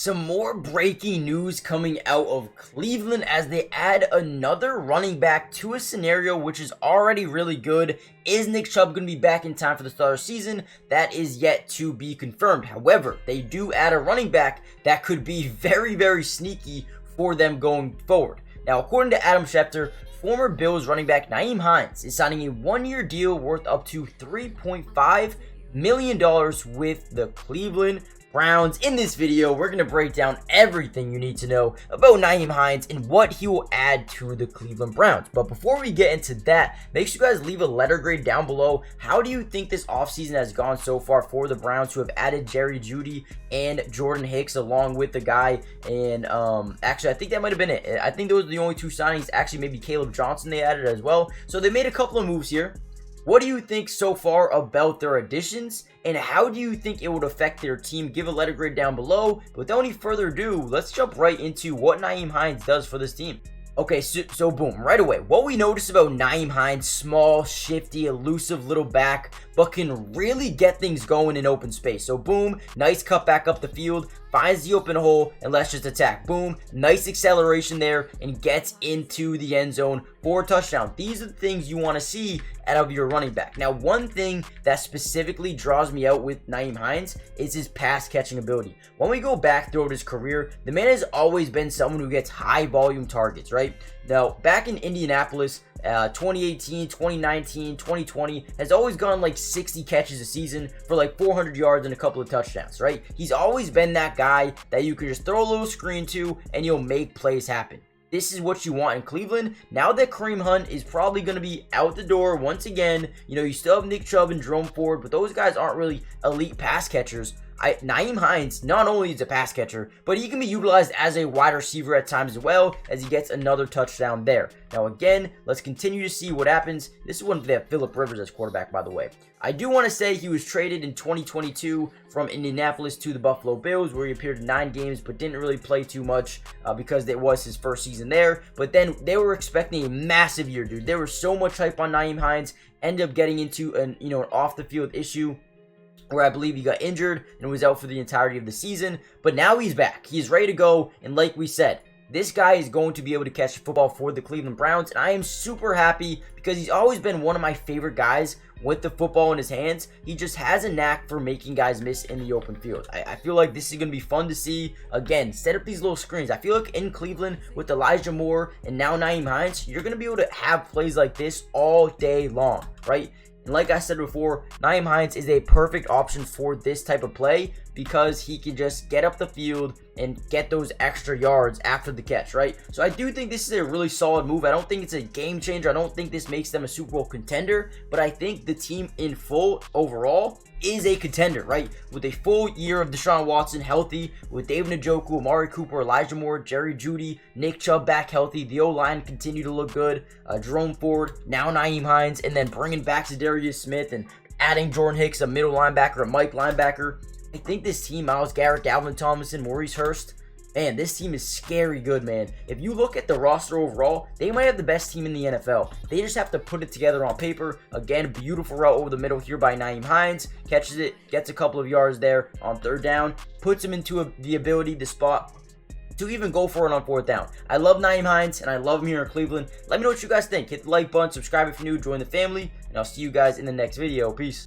Some more breaking news coming out of Cleveland as they add another running back to a scenario which is already really good. Is Nick Chubb going to be back in time for the start of the season? That is yet to be confirmed. However, they do add a running back that could be very, very sneaky for them going forward. Now, according to Adam Schefter, former Bills running back Nyheim Hines is signing a one-year deal worth up to $3.5 million with the Cleveland Browns. In this video, we're going to break down everything you need to know about Nyheim Hines and what he will add to the Cleveland Browns. But before we get into that, make sure you guys leave a letter grade down below. How do you think this offseason has gone so far for the Browns, who have added Jerry Jeudy and Jordan Hicks along with the guy? And actually, I think that might have been it. I think those are the only two signings. Actually, maybe Caleb Johnson they added as well. So they made a couple of moves here. What do you think so far about their additions, and how do you think it would affect their team? Give a letter grade down below. But without any further ado, let's jump right into what Nyheim Hines does for this team. Okay, so boom, right away, what we notice about Nyheim Hines: small, shifty, elusive little back, but can really get things going in open space. So boom, nice cut back up the field, finds the open hole, and let's just attack. Boom, nice acceleration there, and gets into the end zone for a touchdown. These are the things you want to see out of your running back. Now, one thing that specifically draws me out with Nyheim Hines is his pass catching ability. When we go back throughout his career, the man has always been someone who gets high volume targets, right? Now, back in Indianapolis, 2018, 2019, 2020, has always gone like 60 catches a season for like 400 yards and a couple of touchdowns, right? He's always been that guy that you can just throw a little screen to and you'll make plays happen. This is what you want in Cleveland. Now that Kareem Hunt is probably going to be out the door once again, you still have Nick Chubb and Jerome Ford, but those guys aren't really elite pass catchers. Nyheim Hines not only is a pass catcher, but he can be utilized as a wide receiver at times as well, as he gets another touchdown there. Now again, let's continue to see what happens. This is when they have Phillip Rivers as quarterback, by the way. I do want to say he was traded in 2022 from Indianapolis to the Buffalo Bills, where he appeared in 9 games but didn't really play too much because it was his first season there. But then they were expecting a massive year, dude. There was so much hype on Nyheim Hines. Ended up getting into an off the field issue where I believe he got injured and was out for the entirety of the season. But now he's back. He's ready to go. And like we said, this guy is going to be able to catch the football for the Cleveland Browns. And I am super happy because he's always been one of my favorite guys with the football in his hands. He just has a knack for making guys miss in the open field. I feel like this is going to be fun to see. Again, set up these little screens. I feel like in Cleveland with Elijah Moore and now Nyheim Hines, you're going to be able to have plays like this all day long, right? And like I said before, Nyheim Hines is a perfect option for this type of play because he can just get up the field and get those extra yards after the catch, right? So I do think this is a really solid move. I don't think it's a game changer. I don't think this makes them a Super Bowl contender, but I think the team in full overall is a contender, right? With a full year of Deshaun Watson healthy, with David Njoku, Amari Cooper, Elijah Moore, Jerry Jeudy, Nick Chubb back healthy, the O-line continue to look good, Jerome Ford, now Nyheim Hines, and then bringing back Zadarius Smith and adding Jordan Hicks, a middle linebacker, a Mike linebacker. I think this team, Myles Garrett, Dalvin Tomlinson, Maurice Hurst, man, this team is scary good, man. If you look at the roster overall, they might have the best team in the NFL. They just have to put it together on paper. Again, beautiful route over the middle here by Nyheim Hines. Catches it, gets a couple of yards there on 3rd down. Puts him into the ability to spot to even go for it on 4th down. I love Nyheim Hines, and I love him here in Cleveland. Let me know what you guys think. Hit the like button, subscribe if you're new, join the family, and I'll see you guys in the next video. Peace.